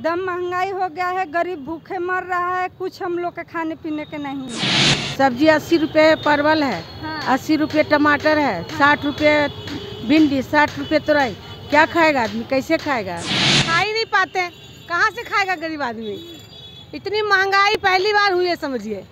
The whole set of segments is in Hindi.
एकदम महंगाई हो गया है, गरीब भूखे मर रहा है, कुछ हम लोग के खाने पीने के नहीं है। सब्जी 80 रुपये परवल है, हाँ। 80 रुपये टमाटर है, 60 रुपये भिंडी, 60 रुपये तुरई। क्या खाएगा आदमी, कैसे खाएगा? खा ही नहीं पाते, कहाँ से खाएगा गरीब आदमी? इतनी महंगाई पहली बार हुई है समझिए।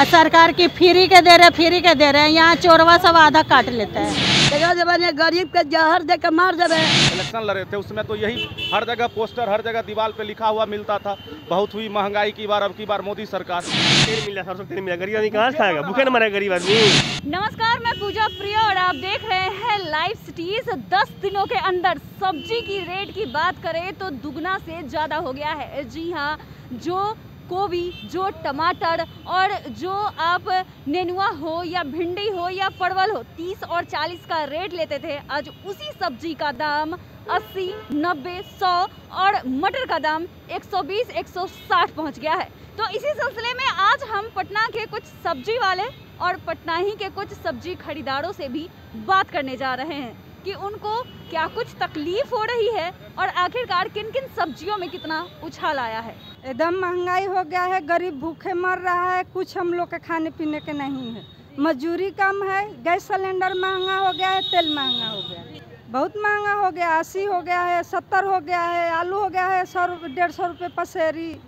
सरकार की फ्री के दे रहे हैं, यहाँ चोरवा सब आधा काट लेता है। जगह गरीब के जहर दे के मार देवे। इलेक्शन लड़े थे उसमें तो यही हर जगह पोस्टर, हर जगह दीवार पे लिखा हुआ मिलता था, बहुत हुई महंगाई की बार, अब की बार मोदी सरकार। तेल मिला, सरसों तेल मिला, गरीब आदमी कहाँ से खाएगा? भूखे न मरे गरीब आदमी। नमस्कार, मैं पूजा प्रिया और आप देख रहे हैं लाइव सिटीज। 10 दिनों के अंदर सब्जी की रेट की बात करें तो दुगना से ज़्यादा हो गया है। जी हाँ, जो गोभी, जो टमाटर और जो आप नेनुआ हो या भिंडी हो या परवल हो 30 और 40 का रेट लेते थे, आज उसी सब्जी का दाम 80, 90, 100 और मटर का दाम 120, 160 पहुंच गया है। तो इसी सिलसिले में आज हम पटना के कुछ सब्जी वाले और पटना ही के कुछ सब्जी खरीदारों से भी बात करने जा रहे हैं कि उनको क्या कुछ तकलीफ हो रही है और आखिरकार किन किन सब्जियों में कितना उछाल आया है। एकदम महंगाई हो गया है, गरीब भूखे मर रहा है, कुछ हम लोग के खाने पीने के नहीं है। मजदूरी कम है, गैस सिलेंडर महंगा हो गया है, तेल महंगा हो गया है, बहुत महंगा हो गया। 80 हो गया है, 70 हो गया है, आलू हो गया है 100, 150 रुपये पसेरी,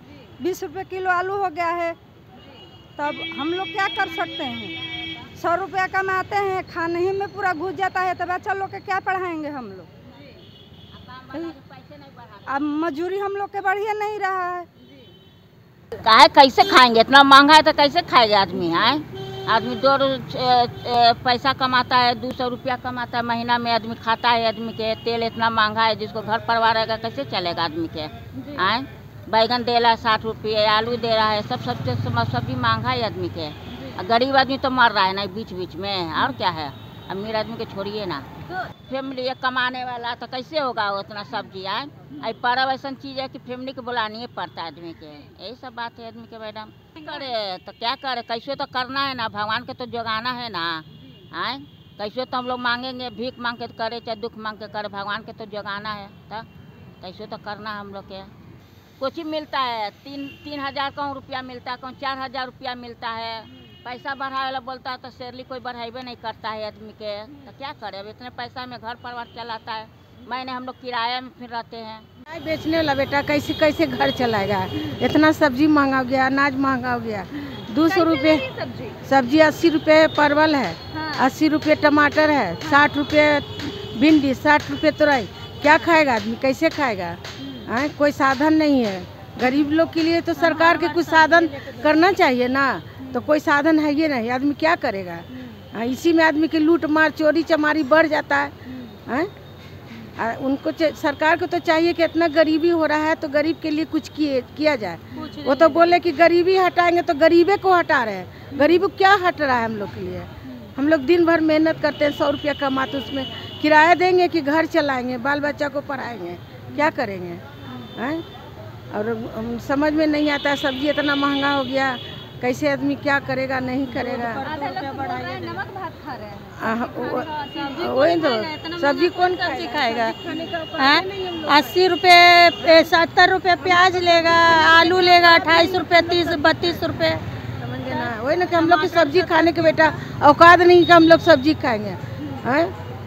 20 रुपये किलो आलू हो गया है। तब हम लोग क्या कर सकते हैं? 100 रुपया कमाते हैं, खाने ही में पूरा घुस जाता है, तो बच्चा लोग के क्या पढ़ाएंगे हम लोग? अब मजदूरी हम लोग के बढ़िया नहीं रहा है। काहे कैसे खाएंगे? इतना महंगा है तो कैसे खाएगा आदमी? है आदमी 2 पैसा कमाता है, 200 रुपया कमाता है महीना में, आदमी खाता है। आदमी के तेल इतना महंगा है, जिसको घर परिवार रहेगा कैसे चलेगा आदमी के? आए बैगन दे रहा है 60 रुपये, आलू दे रहा है, सब सब्जी महंगा है आदमी के। गरीब आदमी तो मर रहा है ना बीच बीच में, और क्या है? अमीर आदमी के छोड़िए ना, फैमिली कमाने वाला तो कैसे होगा उतना सब्जी? आए पर्व ऐसा चीज़ है कि फैमिली को बुलानी पड़ता है आदमी के। यही सब बात है आदमी के। मैडम करे तो क्या करे, कैसे तो करना है ना, भगवान के तो जगाना है ना। आए कैसे तो हम लोग मांगेंगे, भीख मांग के करे चाहे दुख मांग के करे, भगवान के तो जगाना है। तो कैसे तो करना है हम लोग के। कुछ ही मिलता है, 3,000 कहूँ रुपया मिलता है, कहूँ 4,000 रुपया मिलता है। पैसा बढ़ाए वाला बोलता है तो सैलरी कोई बढ़ाइबे नहीं करता है आदमी के। तो क्या करे, अब इतने पैसा में घर परिवार चलाता है। मैंने हम लोग किराया में फिर रहते हैं। बेचने वाला बेटा कैसे कैसे घर चलाएगा? इतना सब्जी महंगा हो गया, अनाज महंगा हो गया। 200 रुपये सब्जी, 80 रुपये परवल है, 80 रुपये टमाटर है, 60 रुपये भिंडी, 60 रुपये तुरई। क्या खाएगा आदमी, कैसे खाएगा? कोई साधन नहीं है गरीब लोग के लिए। तो सरकार के कुछ साधन करना चाहिए ना, तो कोई साधन है ये नहीं, आदमी क्या करेगा? इसी में आदमी की लूट मार चोरी चमारी बढ़ जाता है। उनको सरकार को तो चाहिए कि इतना गरीबी हो रहा है तो गरीब के लिए कुछ किया जाए। वो तो बोले कि गरीबी हटाएंगे, तो गरीबे को हटा रहे हैं। गरीब क्या हट रहा है हम लोग के लिए? हम लोग दिन भर मेहनत करते हैं, 100 रुपया कमाते, उसमें किराया देंगे कि घर चलाएंगे, बाल बच्चा को पढ़ाएंगे, क्या करेंगे? और समझ में नहीं आता, सब्जी इतना महंगा हो गया, कैसे आदमी क्या करेगा, नहीं करेगा। नमक भात खा रहे हैं। वही तो सब्जी कौन सब्जी खाएगा? 80 रुपये, 70 रुपये प्याज लेगा, आलू लेगा 28 रुपये, 30, 32 रुपये। समझे ना? वही ना कि हम लोग की सब्जी खाने के बेटा औकात नहीं कि हम लोग सब्जी खाएंगे।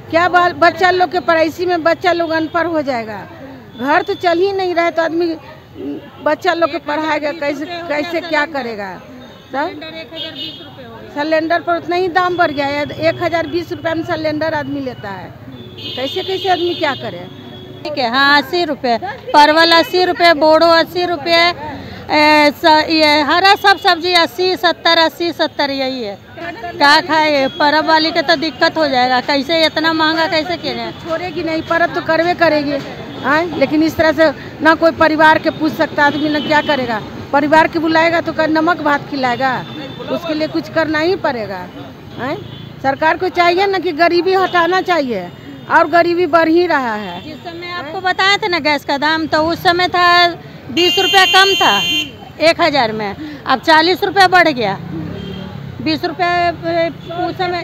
क्या बच्चा लोग के पढ़ाई में बच्चा लोग अनपढ़ हो जाएगा, घर तो चल ही नहीं रहे, तो आदमी बच्चा लोग को पढ़ाएगा कैसे कैसे क्या करेगा? सिलेंडर पर उतना ही दाम बढ़ गया है, 1020 रुपये में सिलेंडर आदमी लेता है। कैसे कैसे आदमी क्या करे? ठीक है, हाँ 80 रुपये परवल, 80 रुपये बोड़ो, 80 रुपये ये हरा सब सब्जी 80, 70, 80, 70 यही है। क्या खाए? परब वाली के तो दिक्कत हो जाएगा, कैसे इतना महंगा कैसे करें? छोड़ेगी नहीं, परब तो करवे करेगी। लेकिन इस तरह से ना कोई परिवार के पूछ सकता आदमी, ना क्या करेगा? परिवार के बुलाएगा तो नमक भात खिलाएगा, उसके लिए कुछ करना ही पड़ेगा। सरकार को चाहिए ना कि गरीबी हटाना चाहिए, और गरीबी बढ़ ही रहा है। जिस समय आपको बताया था ना गैस का दाम, तो उस समय था 20 रुपया कम था 1000 में, अब 40 रुपया बढ़ गया। 20 रुपये उस समय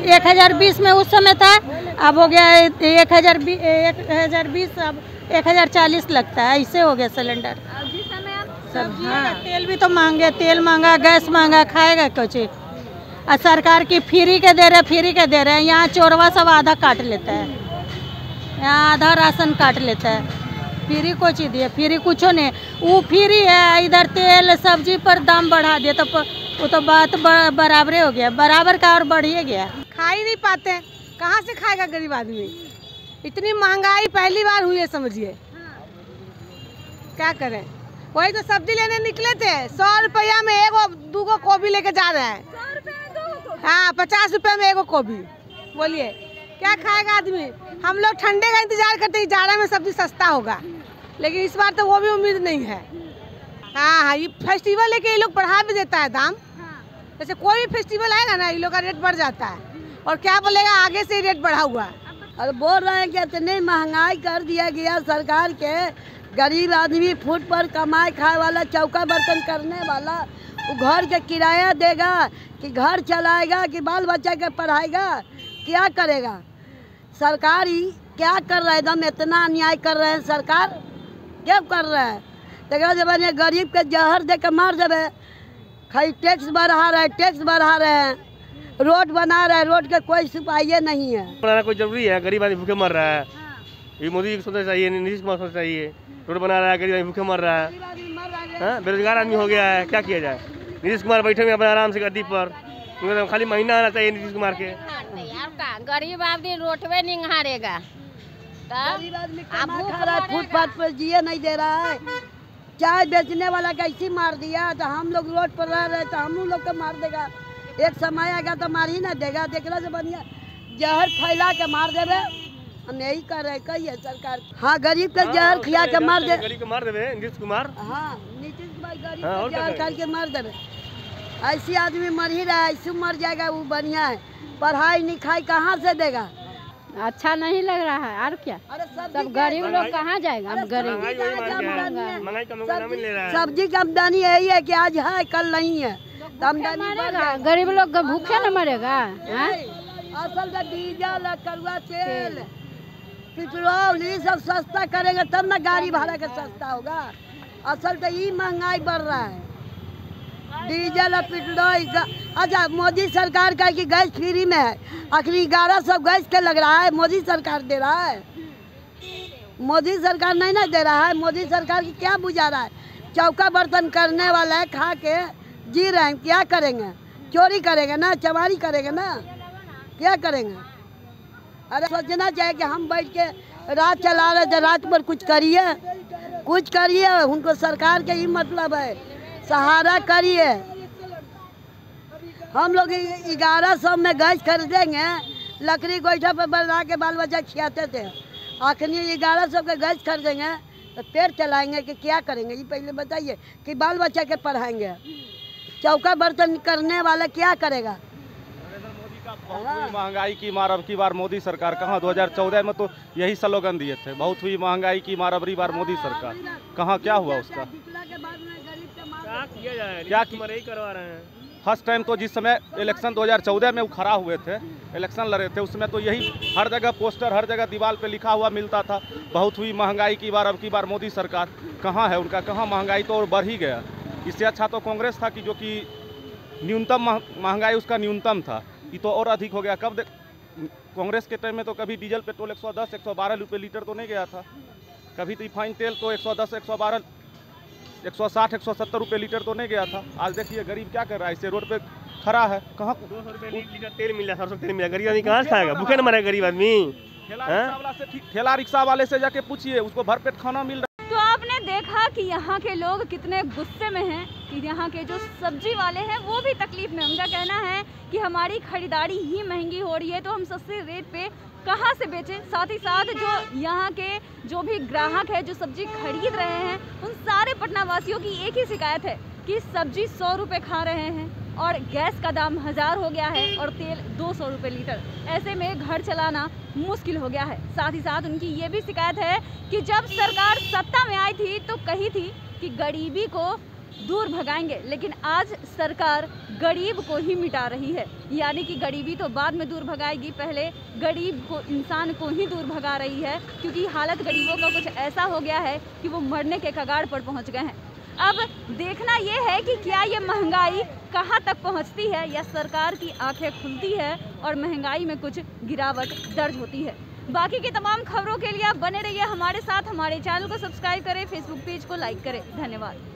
1020 में उस समय था, अब हो गया 1020, अब 1040 लगता है, ऐसे हो गया सिलेंडर। जिस समय आप सब हाँ। तेल भी तो महंगे, तेल महंगा, गैस महंगा, खाएगा कुछ। और सरकार की फ्री के दे रहे हैं। यहाँ चोरवा सब आधा काट लेता है, यहाँ आधा राशन काट लेता है। फ्री को चीज दिए, फ्री कुछ नहीं, वो फ्री है। इधर तेल सब्जी पर दाम बढ़ा दिए तो वो तो बात बराबर हो गया, बराबर का और बढ़िए गया। खा ही नहीं पाते, कहाँ से खाएगा गरीब आदमी? इतनी महंगाई पहली बार हुई है, समझिए। क्या करें? वही तो सब्जी लेने निकले थे, 100 रुपया में एगो दूगो गोभी लेके जा रहे हैं। हाँ, 50 रुपया में एगो गोभी। बोलिए क्या खाएगा आदमी? हम लोग ठंडे का इंतजार करते हैं, जाड़ा में सब्जी सस्ता होगा, लेकिन इस बार तो वो भी उम्मीद नहीं है। हाँ, ये फेस्टिवल लेके ये लोग बढ़ा भी देता है दाम। जैसे कोई भी फेस्टिवल आएगा ना, ये लोग का रेट बढ़ जाता है। और क्या बोलेगा, आगे से रेट बढ़ा हुआ है। और बोल रहे हैं कि इतनी महंगाई कर दिया गया सरकार के, गरीब आदमी फुट पर कमाए खाए वाला, चौका बर्तन करने वाला, वो घर के किराया देगा कि घर चलाएगा कि बाल बच्चा के पढ़ाएगा, क्या करेगा? सरकार ही क्या कर रहा है? एकदम इतना अन्याय कर रहे हैं सरकार, क्या कर रहा है? देखा जब गरीब के जहर दे के मार देवे। खाली टैक्स बढ़ा रहे हैं, रोड बना रहे हैं, रोड के कोई सफाई नहीं है। बनाना कोई जरूरी है? गरीब आदमी भूखे मर रहा है। ये मोदी को सोचना चाहिए, नीतीश कुमार सोचना चाहिए। रोड बना रहा है, गरीब आदमी भूखे मर रहा है, बेरोजगार आदमी हो गया है, क्या किया जाए? नीतीश कुमार बैठे हुए अपने आराम से गद्दी पर, खाली महीना आना चाहिए नीतीश कुमार के। गरीब आदमी रोटवे नहीं हारेगा, गरीब आदमी खा रहा है, फुटपाथ पर जिए नहीं दे रहा है। चाय बेचने वाला कैसे मार दिया, तो हम लोग रोड पर रह रहे तो हम लोग को मार देगा। एक समय आएगा तो मार ही ना देगा। देखना से बढ़िया जहर फैला के मार देवे। हम यही कर रहे कहिए सरकार। हाँ, गरीब का जहर खिला के मार दे, गरीब को मार देवे नीतीश कुमार। हाँ, नीतीश कुमार गरीब का जहर खा के मार देवे। ऐसी आदमी मर ही रहा है, ऐसे मर जाएगा वो बढ़िया है। पढ़ाई लिखाई कहाँ से देगा? अच्छा नहीं लग रहा है, और क्या? सब गरीब लोग कहाँ जाएगा? हम गरीब, सब्जी की आमदनी यही है कि आज है कल नहीं है, तो आमदनी गरीब लोग भूखे न मरेगा। असल का डीजल, कड़वा तेल, पेट्रोल, ये सब सस्ता करेंगे तब ना गाड़ी भाड़ा का सस्ता होगा। असल तो ये महंगाई बढ़ रहा है, डीजल और पेट्रोल। अच्छा, मोदी सरकार का कि गैस फ्री में है, आखिर 1100 गैस के लग रहा है, मोदी सरकार दे रहा है? मोदी सरकार नहीं ना दे रहा है। मोदी सरकार की क्या बुझा रहा है? चौका बर्तन करने वाला है, खा के जी रहे हैं, क्या करेंगे? चोरी करेंगे ना, चमारी करेंगे ना, क्या करेंगे? अरे सोचना चाहिए कि हम बैठ के रात चला रहे थे, रात भर कुछ करिए। उनको सरकार के ही मतलब है, सहारा करिए। हम लोग 1100 में गैस खरीदेंगे, लकड़ी गोईठा पर बना के बाल बच्चा खिलाते थे। आखिर 1100 के गैस खरीदेंगे तो पेट चलाएंगे कि क्या करेंगे? ये पहले बताइए कि बाल बच्चा के पढ़ाएंगे। चौका बर्तन करने वाला क्या करेगा? बहुत हुई महंगाई की मार अब की बार मोदी सरकार। कहाँ 2014 में तो यही स्लोगन दिए थे, बहुत हुई महंगाई की मार अब बार मोदी सरकार। कहाँ क्या हुआ उसका? क्या करवा रहे हैं? फर्स्ट टाइम तो जिस समय इलेक्शन 2014 में वो खड़ा हुए थे, इलेक्शन लड़े थे, उसमें तो यही हर जगह पोस्टर, हर जगह दीवार पे लिखा हुआ मिलता था, बहुत हुई महंगाई की बार अब की बार मोदी सरकार। कहाँ है उनका? कहाँ? महंगाई तो और बढ़ ही गया। इससे अच्छा तो कांग्रेस था कि जो कि न्यूनतम महंगाई उसका न्यूनतम था, ये तो और अधिक हो गया। कब कांग्रेस के टाइम में तो कभी डीजल पेट्रोल 110, 112 रुपये लीटर तो नहीं गया था, कभी तो रिफाइन तेल तो 110, 112, 160, 170 रुपये लीटर तो नहीं गया था। आज देखिए गरीब क्या कर रहा है, इसे रोड पे खड़ा है। कहाँ 200 रुपये लीटर तेल मिल रहा है, 700 तेल मिल रहा है, गरीब आदमी कहाँ से खाएगा? भूखे न मरेगा गरीब आदमी। ठेला रिक्शा वाले से जाके पूछिए, उसको भरपेट खाना मिल रहा है। तो आपने देखा कि यहाँ के लोग कितने गुस्से में हैं कि यहाँ के जो सब्जी वाले हैं वो भी तकलीफ में। उनका कहना है कि हमारी खरीदारी ही महंगी हो रही है, तो हम सस्ते रेट पे कहाँ से बेचें। साथ ही साथ जो यहाँ के जो भी ग्राहक है जो सब्जी खरीद रहे हैं, उन सारे पटना वासियों की एक ही शिकायत है कि सब्जी 100 रुपये खा रहे हैं और गैस का दाम 1000 हो गया है और तेल 200 रुपये लीटर। ऐसे में घर चलाना मुश्किल हो गया है। साथ ही साथ उनकी ये भी शिकायत है कि जब सरकार सत्ता में आई थी तो कही थी कि गरीबी को दूर भगाएंगे, लेकिन आज सरकार गरीब को ही मिटा रही है। यानी कि गरीबी तो बाद में दूर भगाएगी, पहले गरीब को, इंसान को ही दूर भगा रही है, क्योंकि हालत गरीबों का कुछ ऐसा हो गया है कि वो मरने के कगार पर पहुंच गए हैं। अब देखना ये है कि क्या ये महंगाई कहाँ तक पहुंचती है या सरकार की आंखें खुलती है और महंगाई में कुछ गिरावट दर्ज होती है। बाकी की तमाम खबरों के लिए आप बने रहिए हमारे साथ, हमारे चैनल को सब्सक्राइब करें, फेसबुक पेज को लाइक करें। धन्यवाद।